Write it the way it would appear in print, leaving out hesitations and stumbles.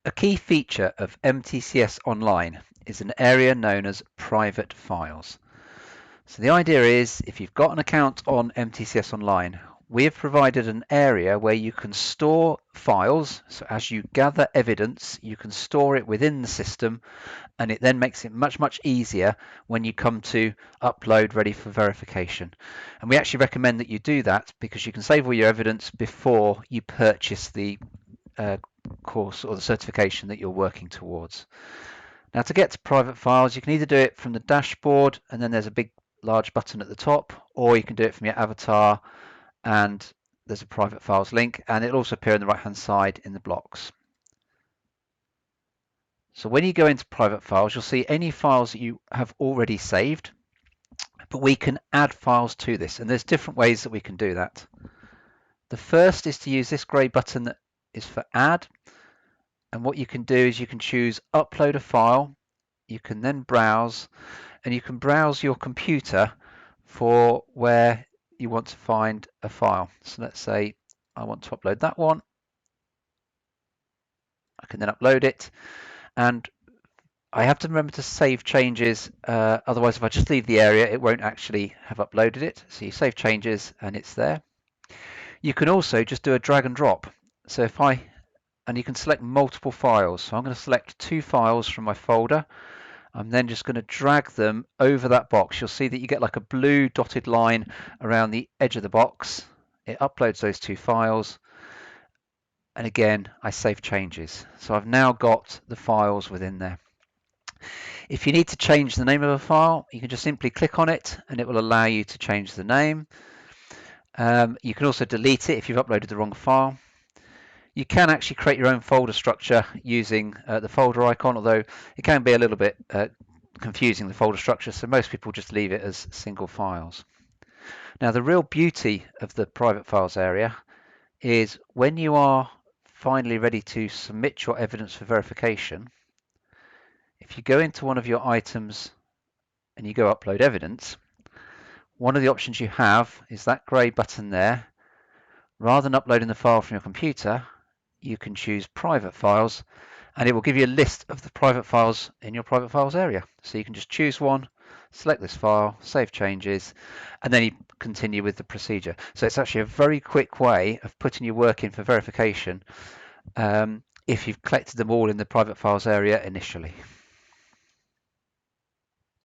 A key feature of MTCS Online is an area known as private files. So the idea is, if you've got an account on MTCS Online, we have provided an area where you can store files. So as you gather evidence, you can store it within the system, and it then makes it much easier when you come to upload ready for verification. And we actually recommend that you do that because you can save all your evidence before you purchase the course or the certification that you're working towards. Now, to get to private files, you can either do it from the dashboard and then there's a big large button at the top, or you can do it from your avatar and there's a private files link, and it'll also appear on the right hand side in the blocks. So when you go into private files, you'll see any files that you have already saved, but we can add files to this, and there's different ways that we can do that. The first is to use this grey button that is for add, and what you can do is you can choose upload a file. You can then browse, and you can browse your computer for where you want to find a file. So let's say I want to upload that one. I can then upload it, and I have to remember to save changes, otherwise if I just leave the area it won't actually have uploaded it. So you save changes and it's there. You can also just do a drag and drop. So and you can select multiple files. So I'm going to select 2 files from my folder. I'm then just going to drag them over that box. You'll see that you get like a blue dotted line around the edge of the box. It uploads those 2 files. And again, I save changes. So I've now got the files within there. If you need to change the name of a file, you can just simply click on it and it will allow you to change the name. You can also delete it if you've uploaded the wrong file. You can actually create your own folder structure using the folder icon, although it can be a little bit confusing, the folder structure, so most people just leave it as single files. Now, the real beauty of the private files area is when you are finally ready to submit your evidence for verification, if you go into one of your items and you go upload evidence, one of the options you have is that grey button there. Rather than uploading the file from your computer, you can choose private files, and it will give you a list of the private files in your private files area. So you can just choose one, select this file, save changes, and then you continue with the procedure. So it's actually a very quick way of putting your work in for verification if you've collected them all in the private files area initially.